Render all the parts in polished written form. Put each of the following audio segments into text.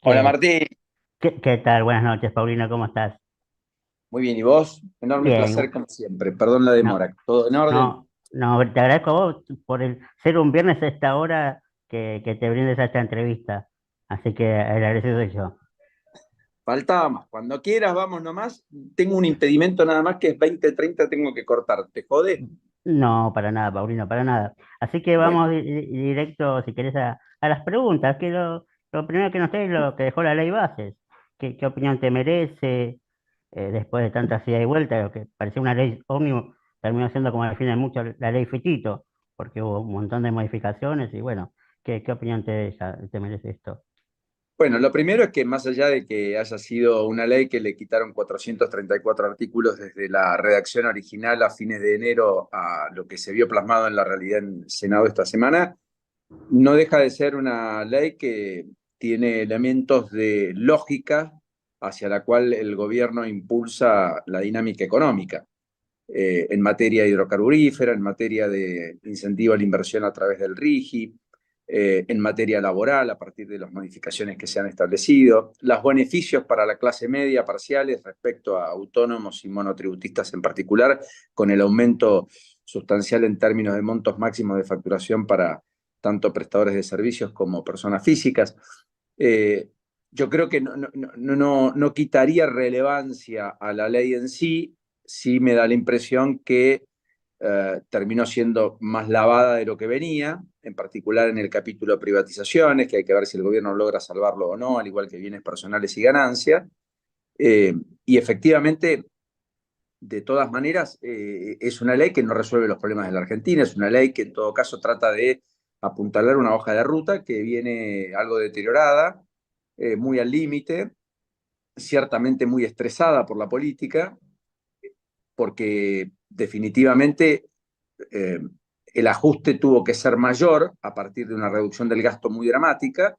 Hola ¿Qué, Martín, qué tal? Buenas noches, Paulina, ¿cómo estás? muy bien, ¿y vos? Enorme Bien, placer como siempre, perdón la no, demora, ¿todo en orden? no, te agradezco a vos por ser un viernes a esta hora que te brindes a esta entrevista. Así que el agradecido soy yo. Faltaba más, cuando quieras vamos nomás, tengo un impedimento nada más que es 20:30, tengo que cortar, ¿te jode? No, para nada, Paulino, para nada. Así que Bueno, vamos directo, si querés, a las preguntas, que lo primero que nos trae es lo que dejó la ley bases. ¿Qué opinión te merece después de tantas idas y vueltas? Lo que parecía una ley ómnibus, terminó siendo como al final mucho la ley Fitito, porque hubo un montón de modificaciones y bueno, ¿qué opinión te merece esto? bueno, lo primero es que más allá de que haya sido una ley que le quitaron 434 artículos desde la redacción original a fines de enero a lo que se vio plasmado en la realidad en el Senado esta semana, no deja de ser una ley que tiene elementos de lógica hacia la cual el gobierno impulsa la dinámica económica en materia hidrocarburífera, en materia de incentivo a la inversión a través del RIGI, en materia laboral a partir de las modificaciones que se han establecido, los beneficios para la clase media parciales respecto a autónomos y monotributistas en particular, con el aumento sustancial en términos de montos máximos de facturación para tanto prestadores de servicios como personas físicas. Eh, yo creo que no quitaría relevancia a la ley en sí, sí me da la impresión que terminó siendo más lavada de lo que venía, en particular en el capítulo de privatizaciones, que hay que ver si el gobierno logra salvarlo o no, al igual que bienes personales y ganancias. Eh, y efectivamente, de todas maneras, es una ley que no resuelve los problemas de la Argentina, es una ley que en todo caso trata de apuntalar una hoja de ruta que viene algo deteriorada, muy al límite, ciertamente muy estresada por la política, porque definitivamente eh, el ajuste tuvo que ser mayor a partir de una reducción del gasto muy dramático,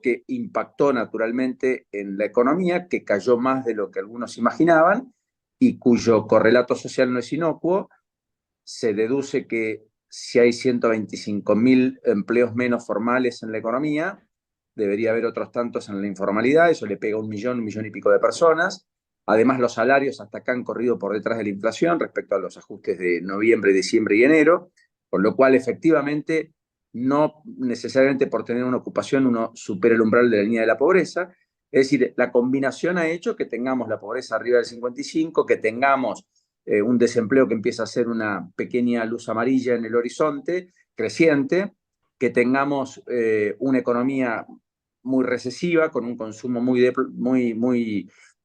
que impactó naturalmente en la economía, que cayó más de lo que algunos imaginaban y cuyo correlato social no es inocuo. Se deduce que si hay 125.000 empleos menos formales en la economía, debería haber otros tantos en la informalidad, eso le pega un millón y pico de personas. Además, los salarios hasta acá han corrido por detrás de la inflación respecto a los ajustes de noviembre, diciembre y enero, con lo cual efectivamente no necesariamente por tener una ocupación uno supera el umbral de la línea de la pobreza. Es decir, la combinación ha hecho que tengamos la pobreza arriba del 55, que tengamos un desempleo que empieza a ser una pequeña luz amarilla en el horizonte, creciente, que tengamos una economía muy recesiva, con un consumo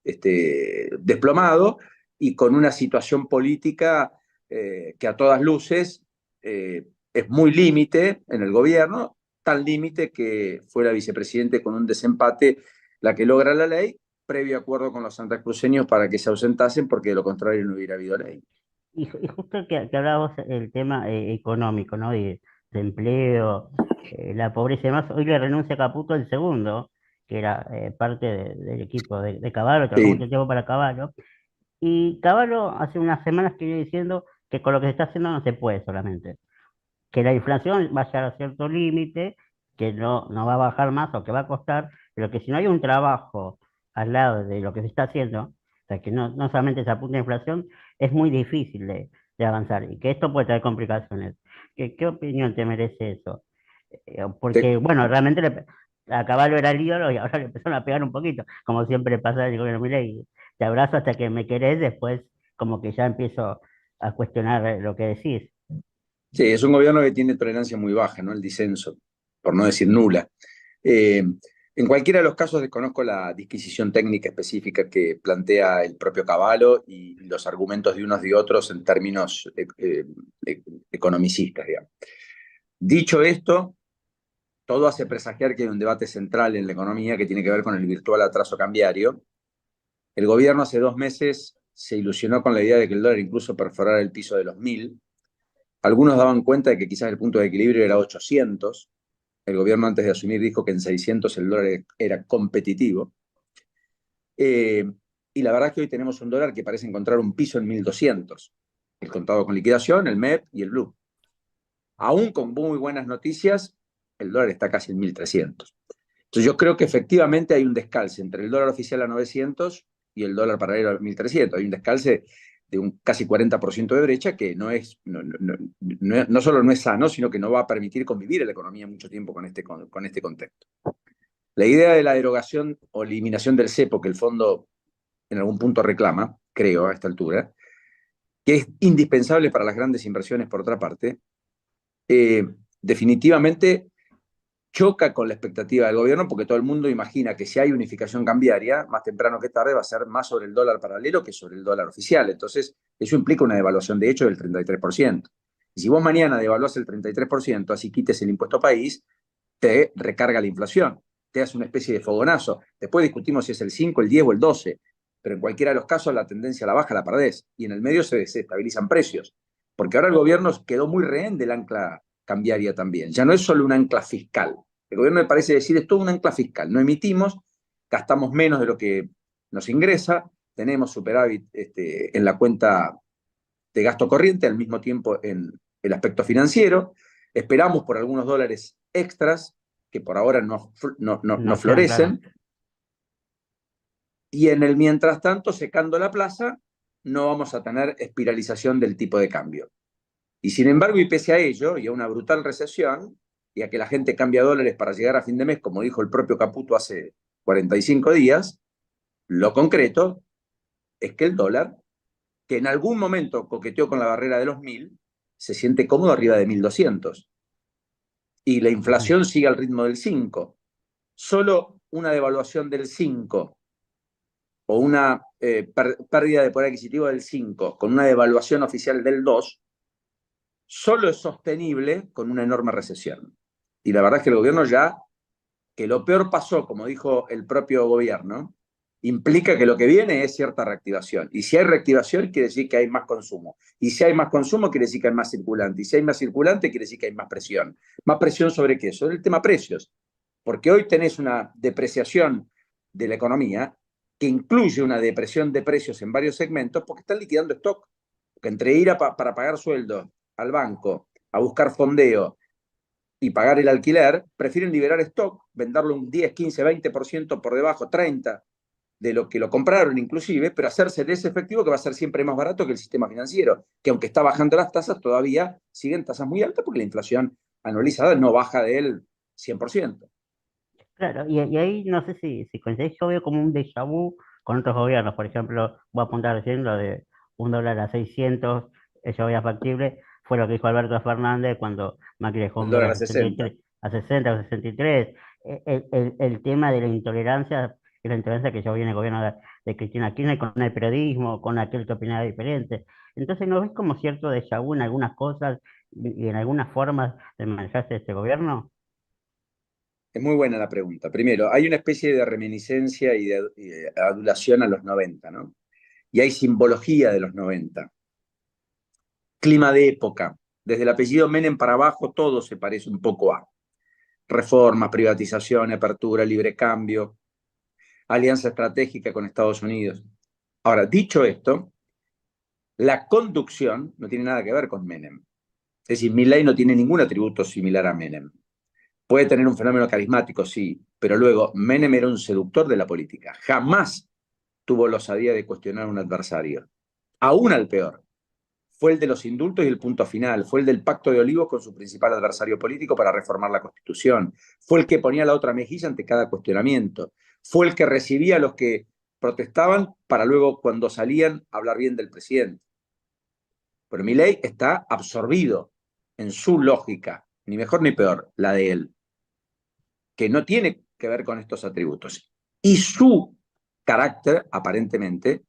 desplomado y con una situación política que a todas luces es muy límite en el gobierno, tan límite que fue la vicepresidente con un desempate la que logra la ley, previo acuerdo con los santacruceños para que se ausentasen, porque de lo contrario no hubiera habido ley. Y justo que hablabas el tema económico, ¿no? De empleo, la pobreza y demás, hoy le renuncia a Caputo el segundo, que era parte del equipo de Caballo, trabajó Sí, mucho tiempo para Caballo. Y Caballo hace unas semanas que viene diciendo que con lo que se está haciendo no se puede solamente, que la inflación va a llegar a cierto límite, que no va a bajar más o que va a costar, pero que si no hay un trabajo al lado de lo que se está haciendo, o sea, que no solamente se apunta a inflación, es muy difícil de avanzar y que esto puede traer complicaciones. ¿Qué opinión te merece eso? te, Porque, bueno, realmente a Caballo era el ídolo y ahora le empezaron a pegar un poquito, como siempre pasa en el gobierno Milei. Te abrazo hasta que me querés, después como que ya empiezo a cuestionar lo que decís. sí, es un gobierno que tiene tolerancia muy baja, ¿no? El disenso, por no decir nula. Eh, en cualquiera de los casos desconozco la disquisición técnica específica que plantea el propio Cavallo y los argumentos de unos y otros en términos economicistas, digamos. Dicho esto, todo hace presagiar que hay un debate central en la economía que tiene que ver con el virtual atraso cambiario. El gobierno hace 2 meses se ilusionó con la idea de que el dólar incluso perforara el piso de los 1.000. Algunos daban cuenta de que quizás el punto de equilibrio era 800. El gobierno antes de asumir dijo que en 600 el dólar era competitivo. Eh, y la verdad es que hoy tenemos un dólar que parece encontrar un piso en 1.200. El contado con liquidación, el MEP y el Blue. Aún con muy buenas noticias, el dólar está casi en 1.300. Entonces yo creo que efectivamente hay un descalce entre el dólar oficial a 900 y el dólar paralelo a 1300. Hay un descalce de un casi 40% de brecha que no solo no es sano, sino que no va a permitir convivir en la economía mucho tiempo con este contexto. La idea de la derogación o eliminación del cepo, que el fondo en algún punto reclama, creo a esta altura, que es indispensable para las grandes inversiones por otra parte, definitivamente choca con la expectativa del gobierno porque todo el mundo imagina que si hay unificación cambiaria, más temprano que tarde va a ser más sobre el dólar paralelo que sobre el dólar oficial. Entonces, eso implica una devaluación de hecho del 33%. Y si vos mañana devaluás el 33%, así quites el impuesto país, te recarga la inflación, te hace una especie de fogonazo. Después discutimos si es el 5, el 10 o el 12, pero en cualquiera de los casos la tendencia a la baja la perdés y en el medio se estabilizan precios. Porque ahora el gobierno quedó muy rehén del ancla cambiaria también. Ya no es solo un ancla fiscal. El gobierno me parece decir es todo un ancla fiscal. No emitimos, gastamos menos de lo que nos ingresa, tenemos superávit en la cuenta de gasto corriente, al mismo tiempo en el aspecto financiero, esperamos por algunos dólares extras que por ahora no Claro, claro. florecen, y en el mientras tanto, secando la plaza, no vamos a tener espiralización del tipo de cambio. Y sin embargo, y pese a ello, y a una brutal recesión, y a que la gente cambia dólares para llegar a fin de mes, como dijo el propio Caputo hace 45 días, lo concreto es que el dólar, que en algún momento coqueteó con la barrera de los 1000, se siente cómodo arriba de 1200. Y la inflación sigue al ritmo del 5. Solo una devaluación del 5 o una pérdida de poder adquisitivo del 5 con una devaluación oficial del 2 solo es sostenible con una enorme recesión. Y la verdad es que el gobierno ya, que lo peor pasó, como dijo el propio gobierno, implica que lo que viene es cierta reactivación. Y si hay reactivación, quiere decir que hay más consumo. Y si hay más consumo, quiere decir que hay más circulante. Y si hay más circulante, quiere decir que hay más presión. ¿Más presión sobre qué? Sobre el tema precios. Porque hoy tenés una depreciación de la economía que incluye una depresión de precios en varios segmentos porque están liquidando stock. Porque entre ir para pagar sueldos al banco, a buscar fondeo y pagar el alquiler, prefieren liberar stock, venderlo un 10, 15, 20% por debajo, 30% de lo que lo compraron inclusive, pero hacerse de ese efectivo que va a ser siempre más barato que el sistema financiero, que aunque está bajando las tasas, todavía siguen tasas muy altas porque la inflación anualizada no baja del 100%. Claro, y ahí no sé si coincidís, yo veo como un déjà vu con otros gobiernos. Por ejemplo, voy a apuntar recién lo de un dólar a 600, eso había factible, fue lo que dijo Alberto Fernández cuando Macri dejó El un dólar dólar a a 63, 60. a 60 o 63. El tema de la intolerancia, y la intolerancia que ya viene el gobierno de Cristina Kirchner con el periodismo, con aquel que opinaba diferente. Entonces, ¿no ves como cierto déjà vu en algunas cosas y en algunas formas de manejarse este gobierno? Es muy buena la pregunta. Primero, hay una especie de reminiscencia y de adulación a los 90, ¿no? Y hay simbología de los 90. Clima de época. Desde el apellido Menem para abajo, todo se parece un poco a reformas, privatización, apertura, libre cambio, alianza estratégica con Estados Unidos. Ahora, dicho esto, la conducción no tiene nada que ver con Menem. Es decir, Milei no tiene ningún atributo similar a Menem. Puede tener un fenómeno carismático, sí, pero luego Menem era un seductor de la política. Jamás tuvo la osadía de cuestionar a un adversario. Aún al peor. Fue el de los indultos y el punto final. Fue el del pacto de Olivos con su principal adversario político para reformar la Constitución. Fue el que ponía la otra mejilla ante cada cuestionamiento. Fue el que recibía a los que protestaban para luego, cuando salían, hablar bien del presidente. Pero Milei está absorbido en su lógica, ni mejor ni peor, la de él, que no tiene que ver con estos atributos. Y su carácter, aparentemente,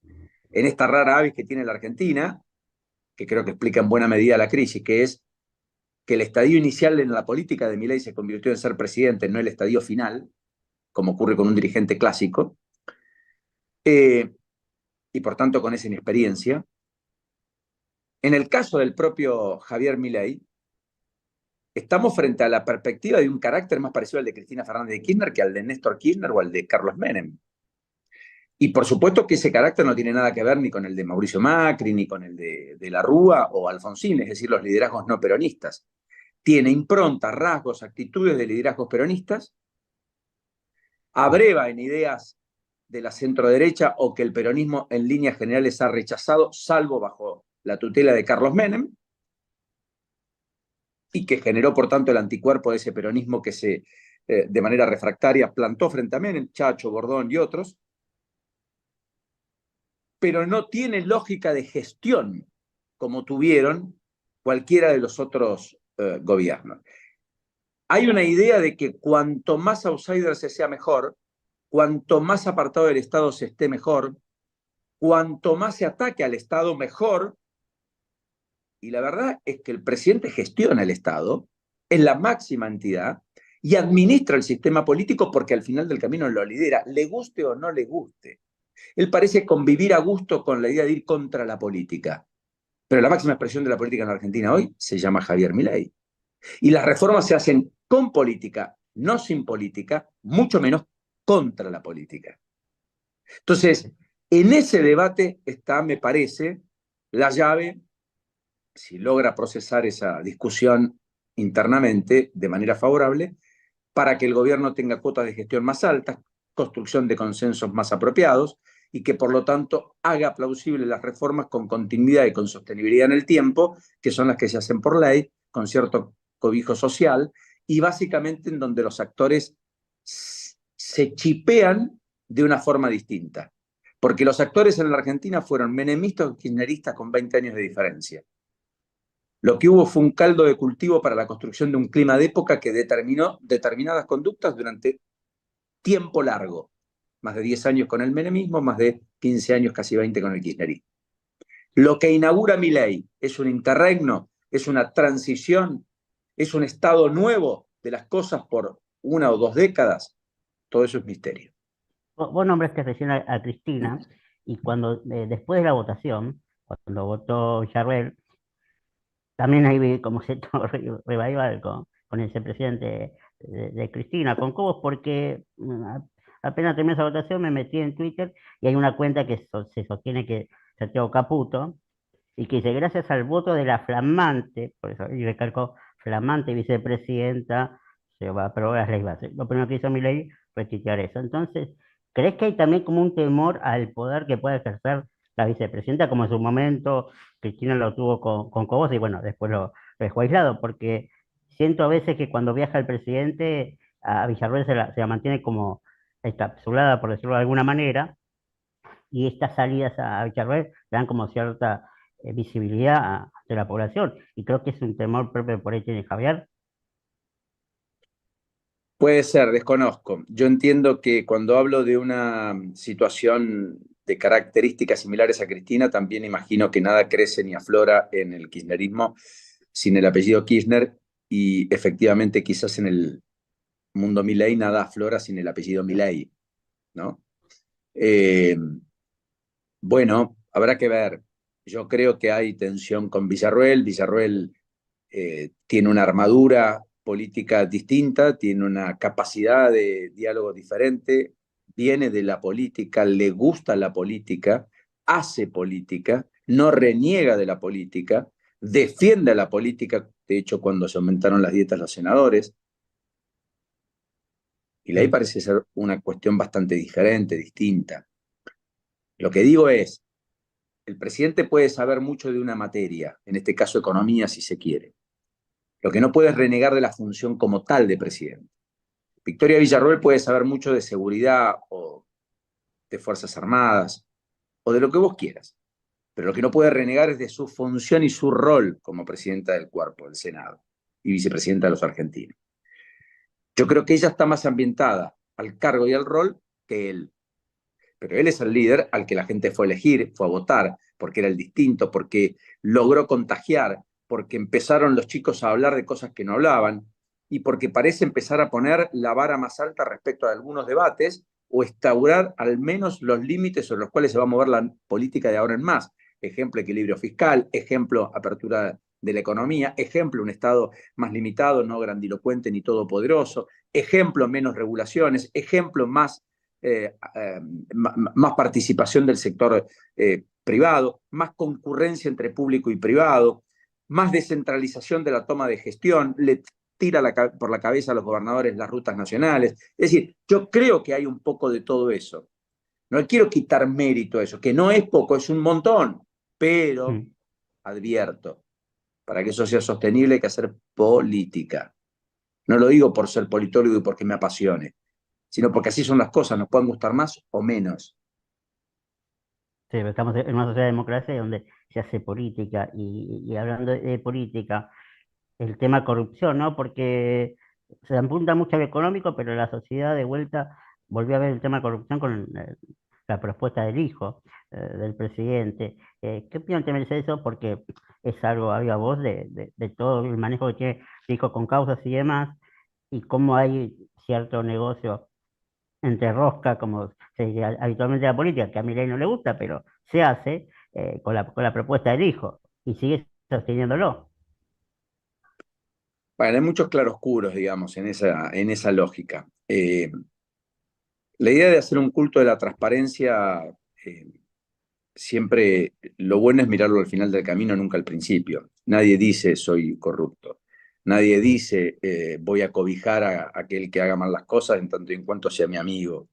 en esta rara avis que tiene la Argentina, que creo que explica en buena medida la crisis, que es que el estadio inicial en la política de Milei se convirtió en ser presidente, no el estadio final, como ocurre con un dirigente clásico, eh, y por tanto con esa inexperiencia. En el caso del propio Javier Milei, estamos frente a la perspectiva de un carácter más parecido al de Cristina Fernández de Kirchner que al de Néstor Kirchner o al de Carlos Menem. Y por supuesto que ese carácter no tiene nada que ver ni con el de Mauricio Macri, ni con el de la Rúa o Alfonsín, es decir, los liderazgos no peronistas. Tiene improntas, rasgos, actitudes de liderazgos peronistas, abreva en ideas de la centroderecha o que el peronismo en líneas generales ha rechazado, salvo bajo la tutela de Carlos Menem, y que generó, por tanto, el anticuerpo de ese peronismo que de manera refractaria plantó frente a Menem, Chacho, Bordón y otros, pero no tiene lógica de gestión como tuvieron cualquiera de los otros gobiernos. Hay una idea de que cuanto más outsider se sea mejor, cuanto más apartado del Estado se esté mejor, cuanto más se ataque al Estado mejor, y la verdad es que el presidente gestiona el Estado, es la máxima entidad y administra el sistema político porque al final del camino lo lidera, le guste o no le guste. Él parece convivir a gusto con la idea de ir contra la política, pero la máxima expresión de la política en la Argentina hoy se llama Javier Milei. Y las reformas se hacen con política, no sin política, mucho menos contra la política. Entonces, en ese debate está, me parece, la llave, si logra procesar esa discusión internamente de manera favorable, para que el gobierno tenga cuotas de gestión más altas, construcción de consensos más apropiados y que por lo tanto haga plausibles las reformas con continuidad y con sostenibilidad en el tiempo, que son las que se hacen por ley, con cierto cobijo social, y básicamente en donde los actores se chipean de una forma distinta. Porque los actores en la Argentina fueron menemistas o kirchneristas con 20 años de diferencia. Lo que hubo fue un caldo de cultivo para la construcción de un clima de época que determinó determinadas conductas durante tiempo largo. Más de 10 años con el menemismo, más de 15 años, casi 20 con el kirchnerismo. Lo que inaugura Milei es un interregno, es una transición, es un estado nuevo de las cosas por 1 o 2 décadas. Todo eso es misterio. Vos nombraste recién a Cristina, y cuando después de la votación, cuando votó Villarruel, también ahí vi como cierto revival con ese presidente de Cristina, con Cobos, porque apenas terminó esa votación me metí en Twitter y hay una cuenta que se sostiene que Santiago Caputo, y que dice, gracias al voto de la flamante, por eso, y recalcó, flamante vicepresidenta, se va a aprobar las leyes bases. Lo primero que hizo Milei fue tuitear eso. Entonces, ¿crees que hay también como un temor al poder que puede ejercer la vicepresidenta, como en su momento Cristina lo tuvo con Cobos y bueno, después lo dejó aislado? Porque siento a veces que cuando viaja el presidente, a Villarruel se la mantiene como encapsulada, por decirlo de alguna manera, y estas salidas a Villarruel le dan como cierta visibilidad de la población. Y creo que es un temor propio que por ahí tiene Javier. Puede ser, desconozco. Yo entiendo que cuando hablo de una situación de características similares a Cristina, también imagino que nada crece ni aflora en el kirchnerismo sin el apellido Kirchner y efectivamente quizás en el mundo Milei nada aflora sin el apellido Milei, ¿no? Eh, bueno, habrá que ver. Yo creo que hay tensión con Villarruel. Villarruel tiene una armadura política distinta, tiene una capacidad de diálogo diferente, viene de la política, le gusta la política, hace política, no reniega de la política, defiende a la política, de hecho cuando se aumentaron las dietas los senadores, y ahí Mm. parece ser una cuestión bastante diferente, distinta. Lo que digo es, el presidente puede saber mucho de una materia, en este caso economía si se quiere. Lo que no puede es renegar de la función como tal de presidente. Victoria Villarroel puede saber mucho de seguridad o de Fuerzas Armadas o de lo que vos quieras, pero lo que no puede renegar es de su función y su rol como presidenta del cuerpo, del Senado y vicepresidenta de los argentinos. Yo creo que ella está más ambientada al cargo y al rol que él, pero él es el líder al que la gente fue a elegir, fue a votar, porque era el distinto, porque logró contagiar, porque empezaron los chicos a hablar de cosas que no hablaban, y porque parece empezar a poner la vara más alta respecto a algunos debates o instaurar al menos los límites sobre los cuales se va a mover la política de ahora en más. Ejemplo, equilibrio fiscal, ejemplo, apertura de la economía, ejemplo, un Estado más limitado, no grandilocuente ni todopoderoso, ejemplo, menos regulaciones, ejemplo, más más participación del sector privado, más concurrencia entre público y privado, más descentralización de la toma de gestión. Le tira por la cabeza a los gobernadores las rutas nacionales. Es decir, yo creo que hay un poco de todo eso. No quiero quitar mérito a eso, que no es poco, es un montón, pero Mm. advierto, para que eso sea sostenible hay que hacer política. No lo digo por ser politólogo y porque me apasione, sino porque así son las cosas, nos pueden gustar más o menos. Sí, pero estamos en una sociedad de democracia donde se hace política y hablando de política, el tema corrupción, ¿no? Porque se apunta mucho al económico, pero la sociedad de vuelta volvió a ver el tema corrupción con la propuesta del hijo del presidente. ¿Qué opinión te merece eso? Porque es algo a viva voz de todo el manejo que tiene el hijo con causas y demás, y cómo hay cierto negocio entre rosca, como se dice habitualmente en la política, que a Milei no le gusta, pero se hace con la propuesta del hijo y sigue sosteniéndolo. Bueno, hay muchos claroscuros, digamos, en esa lógica. La idea de hacer un culto de la transparencia, siempre lo bueno es mirarlo al final del camino, nunca al principio. Nadie dice soy corrupto. Nadie dice voy a cobijar a aquel que haga mal las cosas en tanto y en cuanto sea mi amigo.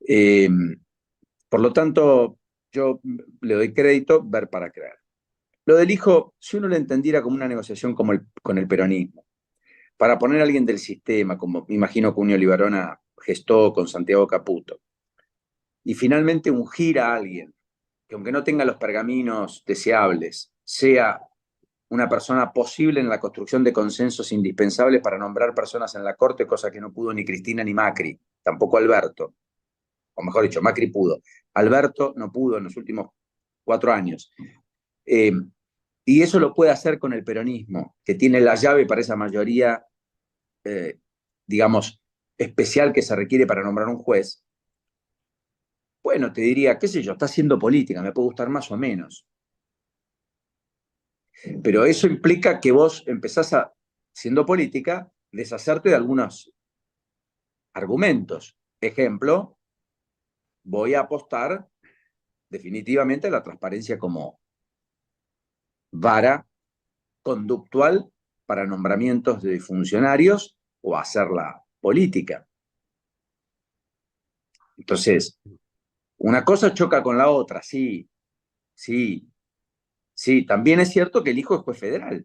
Eh, por lo tanto, yo le doy crédito, ver para creer. Lo del hijo, si uno lo entendiera como una negociación con el peronismo, para poner a alguien del sistema, como me imagino que Unio Libarona gestó con Santiago Caputo, y finalmente ungir a alguien que aunque no tenga los pergaminos deseables, sea una persona posible en la construcción de consensos indispensables para nombrar personas en la Corte, cosa que no pudo ni Cristina ni Macri, tampoco Alberto, o mejor dicho, Macri pudo. Alberto no pudo en los últimos 4 años. Eh, y eso lo puede hacer con el peronismo, que tiene la llave para esa mayoría, eh, digamos, especial que se requiere para nombrar un juez. Bueno, te diría, qué sé yo, está haciendo política, me puede gustar más o menos. Pero eso implica que vos empezás a, siendo política, deshacerte de algunos argumentos. Ejemplo, voy a apostar definitivamente a la transparencia como vara conductual para nombramientos de funcionarios o hacerla política. Entonces, una cosa choca con la otra, sí, sí, sí. También es cierto que el hijo es juez federal.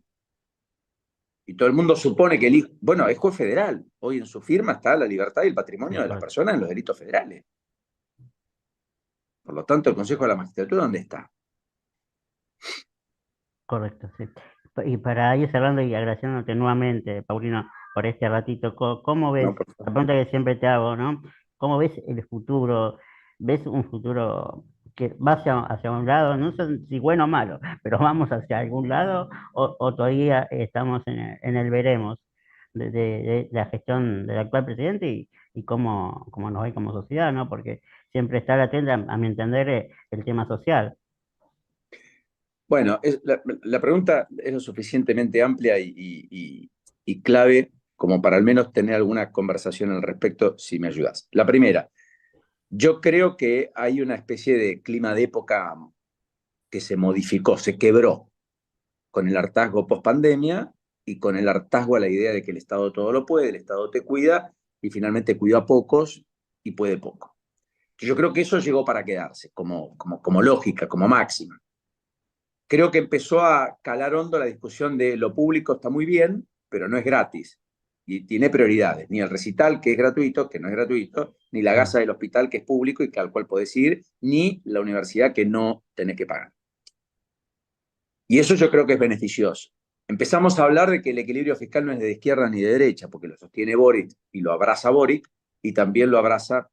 Y todo el mundo supone que el hijo, bueno, es juez federal. Hoy en su firma está la libertad y el patrimonio Sí, de las personas en los delitos federales. Por lo tanto, el Consejo de la Magistratura, ¿dónde está? correcto, sí. Y para ir cerrando y agradeciéndote nuevamente, Paulino, por este ratito, ¿cómo ves, No, por la favor. pregunta que siempre te hago, ¿no? ¿Cómo ves el futuro? ¿Ves un futuro que va hacia un lado, no sé si bueno o malo, pero vamos hacia algún lado o todavía estamos en el veremos de la gestión del actual presidente y cómo nos va como sociedad, ¿no? Porque siempre está latente, a mi entender, el tema social. Bueno, la pregunta es lo suficientemente amplia y clave como para al menos tener alguna conversación al respecto, si me ayudas. La primera, yo creo que hay una especie de clima de época que se modificó, se quebró con el hartazgo post pandemia y con el hartazgo a la idea de que el Estado todo lo puede, el Estado te cuida y finalmente cuida a pocos y puede poco. Yo creo que eso llegó para quedarse, como lógica, como máxima. Creo que empezó a calar hondo la discusión de lo público está muy bien, pero no es gratis. Y tiene prioridades, ni el recital, que es gratuito, que no es gratuito, ni la Mm. gasa del hospital, que es público y que al cual podés ir, ni la universidad, que no tenés que pagar. Y eso yo creo que es beneficioso. Empezamos a hablar de que el equilibrio fiscal no es de izquierda ni de derecha, porque lo sostiene Boric y lo abraza Boric, y también lo abraza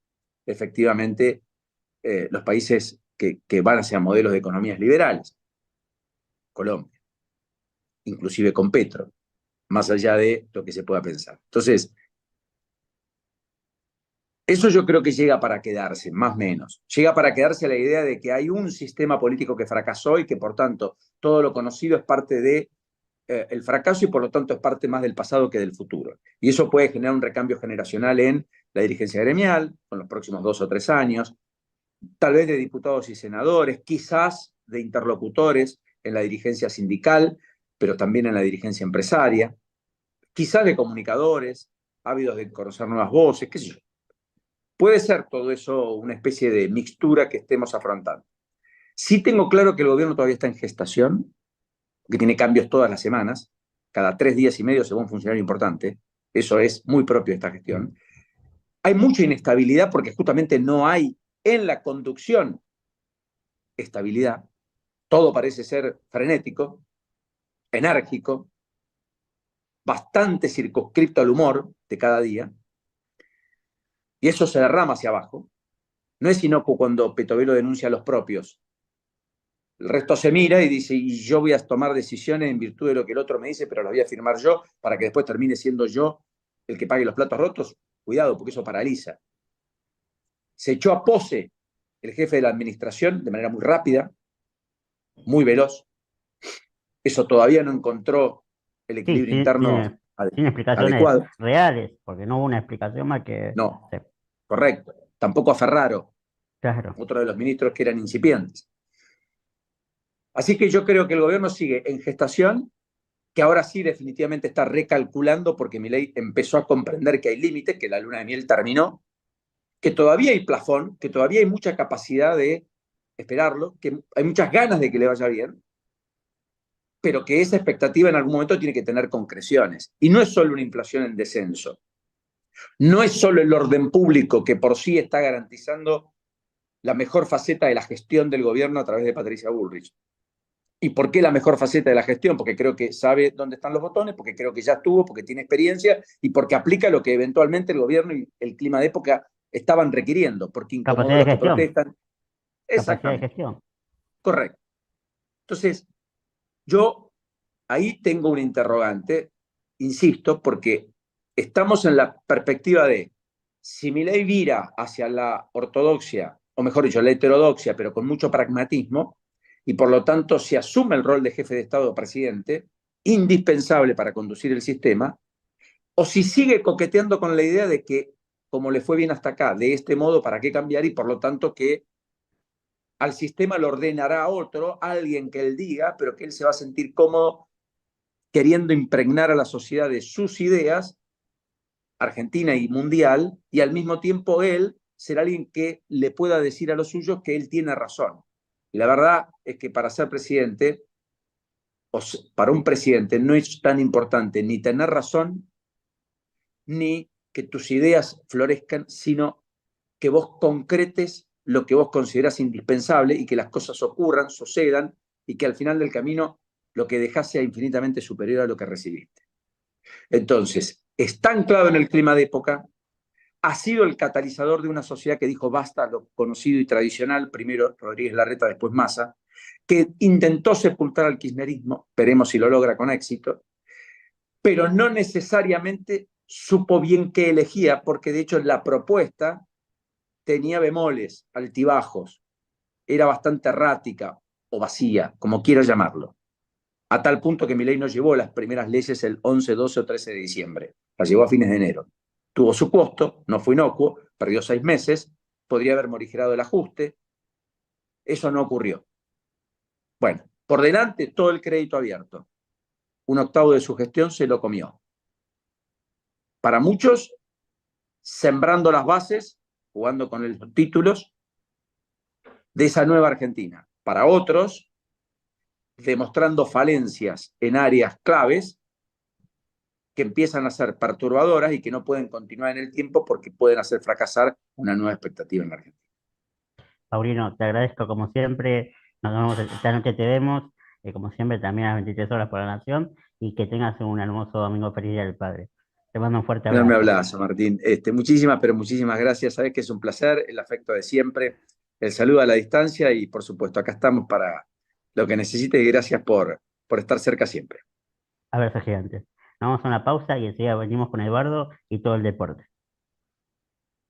efectivamente los países que van hacia modelos de economías liberales, Colombia, inclusive con Petro, más allá de lo que se pueda pensar. Entonces, eso yo creo que llega para quedarse, más o menos. Llega para quedarse la idea de que hay un sistema político que fracasó y que por tanto todo lo conocido es parte de el fracaso y por lo tanto es parte más del pasado que del futuro. Y eso puede generar un recambio generacional en la dirigencia gremial, con los próximos 2 o 3 años, tal vez de diputados y senadores, quizás de interlocutores en la dirigencia sindical, pero también en la dirigencia empresaria. quizás de comunicadores, ávidos de conocer nuevas voces, qué sé yo. Puede ser todo eso una especie de mixtura que estemos afrontando. Sí tengo claro que el gobierno todavía está en gestación, que tiene cambios todas las semanas, cada 3 días y medio se va un funcionario importante, eso es muy propio de esta gestión. Hay mucha inestabilidad porque justamente no hay en la conducción estabilidad, todo parece ser frenético, enérgico, bastante circunscripto al humor de cada día, y eso se derrama hacia abajo. No es inocuo cuando Petovelo denuncia a los propios. El resto se mira y dice, y yo voy a tomar decisiones en virtud de lo que el otro me dice, pero las voy a firmar yo para que después termine siendo yo el que pague los platos rotos. Cuidado, porque eso paraliza. Se echó a pose el jefe de la administración de manera muy rápida, muy veloz. Eso todavía no encontró el Sí, equilibrio interno sin explicaciones adecuado. reales, porque no hubo una explicación más que... No, sí, correcto. Tampoco a Ferraro, claro. otro de los ministros que eran incipientes. Así que yo creo que el gobierno sigue en gestación, que ahora sí definitivamente está recalculando porque Milei empezó a comprender que hay límites, que la luna de miel terminó, que todavía hay plafón, que todavía hay mucha capacidad de esperarlo, que hay muchas ganas de que le vaya bien, pero que esa expectativa en algún momento tiene que tener concreciones. Y no es solo una inflación en descenso, no es solo el orden público que por sí está garantizando la mejor faceta de la gestión del gobierno a través de Patricia Bullrich. ¿Y por qué la mejor faceta de la gestión? Porque creo que sabe dónde están los botones, porque creo que ya estuvo, porque tiene experiencia y porque aplica lo que eventualmente el gobierno y el clima de época estaban requiriendo, porque incomodó a Capacidad de los que gestión, protestan. capacidad de Exactamente, gestión. correcto. Entonces, yo ahí tengo un interrogante, insisto, porque estamos en la perspectiva de si Milei vira hacia la ortodoxia, o mejor dicho, la heterodoxia, pero con mucho pragmatismo, y por lo tanto se asume el rol de jefe de Estado o presidente, indispensable para conducir el sistema, o si sigue coqueteando con la idea de que, como le fue bien hasta acá, de este modo, ¿para qué cambiar? Y por lo tanto que al sistema lo ordenará otro, alguien que él diga, pero que él se va a sentir cómodo queriendo impregnar a la sociedad de sus ideas, argentina y mundial, y al mismo tiempo él será alguien que le pueda decir a los suyos que él tiene razón. Y la verdad es que para ser presidente, o para un presidente, no es tan importante ni tener razón, ni que tus ideas florezcan, sino que vos concretes lo que vos considerás indispensable y que las cosas ocurran, sucedan, y que al final del camino lo que dejás sea infinitamente superior a lo que recibiste. Entonces, está anclado en el clima de época, ha sido el catalizador de una sociedad que dijo basta a lo conocido y tradicional, primero Rodríguez Larreta, después Massa, que intentó sepultar al kirchnerismo, veremos si lo logra con éxito, pero no necesariamente supo bien qué elegía, porque de hecho la propuesta tenía bemoles, altibajos, era bastante errática o vacía, como quieras llamarlo, a tal punto que Milei no llevó las primeras leyes el 11, 12 o 13 de diciembre, las llevó a fines de enero. Tuvo su costo, no fue inocuo, perdió 6 meses, podría haber morigerado el ajuste, eso no ocurrió. Bueno, por delante todo el crédito abierto, un octavo de su gestión se lo comió. Para muchos, sembrando las bases, jugando con los títulos de esa nueva Argentina. Para otros, demostrando falencias en áreas claves que empiezan a ser perturbadoras y que no pueden continuar en el tiempo porque pueden hacer fracasar una nueva expectativa en la Argentina. Paulino, te agradezco como siempre. Nos vemos esta noche, te vemos, como siempre, también a las 23 horas por la Nación, y que tengas un hermoso domingo feliz Día del Padre. Te mando un fuerte No me abrazo. abrazo, Martín. Muchísimas, pero muchísimas gracias. Sabes que es un placer, el afecto de siempre, el saludo a la distancia y, por supuesto, acá estamos para lo que necesites y gracias por estar cerca siempre. Abrazo gigante. Nos vamos a una pausa y enseguida venimos con Eduardo y todo el deporte.